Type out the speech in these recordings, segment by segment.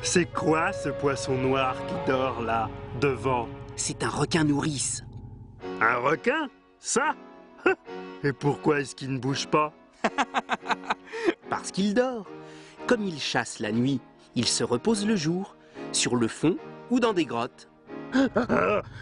C'est quoi ce poisson noir qui dort là, devant? C'est un requin nourrice. Un requin? Ça? Et pourquoi est-ce qu'il ne bouge pas? Parce qu'il dort. Comme il chasse la nuit, il se repose le jour, sur le fond ou dans des grottes.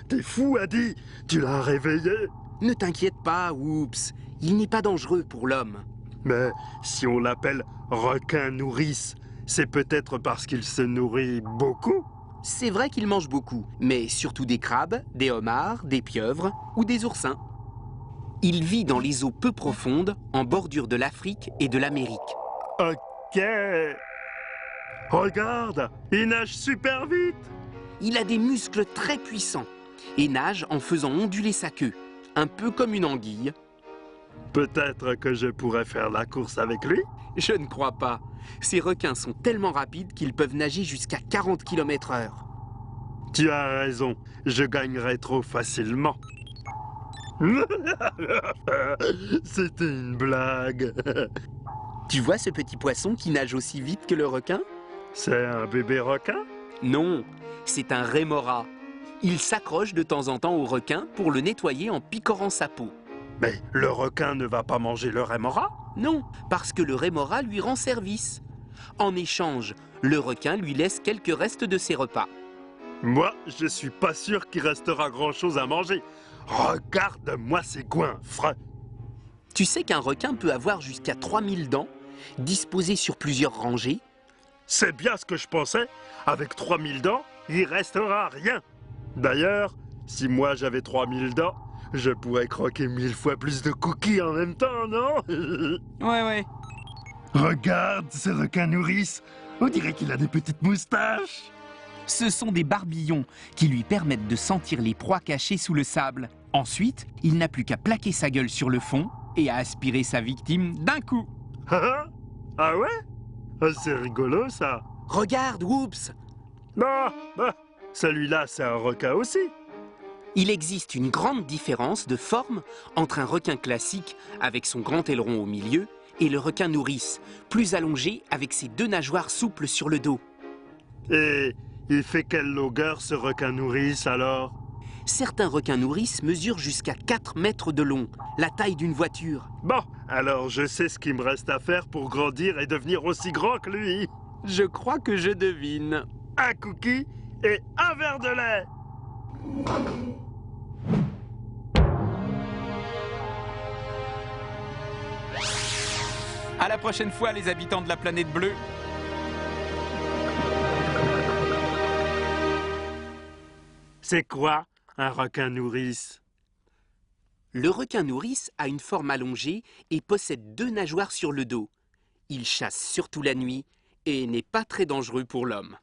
T'es fou, Adi! Tu l'as réveillé? Ne t'inquiète pas, Whoops. Il n'est pas dangereux pour l'homme. Mais si on l'appelle requin nourrice, c'est peut-être parce qu'il se nourrit beaucoup? C'est vrai qu'il mange beaucoup, mais surtout des crabes, des homards, des pieuvres ou des oursins. Il vit dans les eaux peu profondes, en bordure de l'Afrique et de l'Amérique. Ok! Regarde, il nage super vite! Il a des muscles très puissants et nage en faisant onduler sa queue, un peu comme une anguille. Peut-être que je pourrais faire la course avec lui? Je ne crois pas. Ces requins sont tellement rapides qu'ils peuvent nager jusqu'à 40 km/h. Tu as raison, je gagnerai trop facilement. C'était une blague. Tu vois ce petit poisson qui nage aussi vite que le requin? C'est un bébé requin? Non, c'est un rémora. Il s'accroche de temps en temps au requin pour le nettoyer en picorant sa peau. Mais le requin ne va pas manger le rémora? Non, parce que le rémora lui rend service. En échange, le requin lui laisse quelques restes de ses repas. Moi, je suis pas sûr qu'il restera grand-chose à manger. Regarde-moi ces goinfres. Tu sais qu'un requin peut avoir jusqu'à 3000 dents, disposées sur plusieurs rangées? C'est bien ce que je pensais. Avec 3000 dents, il restera rien. D'ailleurs, si moi j'avais 3000 dents, je pourrais croquer 1000 fois plus de cookies en même temps, non? Ouais. Regarde ce requin nourrice. On dirait qu'il a des petites moustaches. Ce sont des barbillons qui lui permettent de sentir les proies cachées sous le sable. Ensuite, il n'a plus qu'à plaquer sa gueule sur le fond et à aspirer sa victime d'un coup. Ah ouais? Ah, c'est rigolo ça. Regarde, Whoops! Celui-là, c'est un requin aussi. Il existe une grande différence de forme entre un requin classique avec son grand aileron au milieu et le requin nourrice, plus allongé avec ses deux nageoires souples sur le dos. Et il fait quelle longueur ce requin nourrice alors? Certains requins nourrices mesurent jusqu'à 4 mètres de long, la taille d'une voiture. Bon, alors je sais ce qu'il me reste à faire pour grandir et devenir aussi grand que lui. Je crois que je devine. Un cookie et un verre de lait. À la prochaine fois, les habitants de la planète bleue. C'est quoi un requin nourrice? Le requin nourrice a une forme allongée et possède 2 nageoires sur le dos. Il chasse surtout la nuit et n'est pas très dangereux pour l'homme.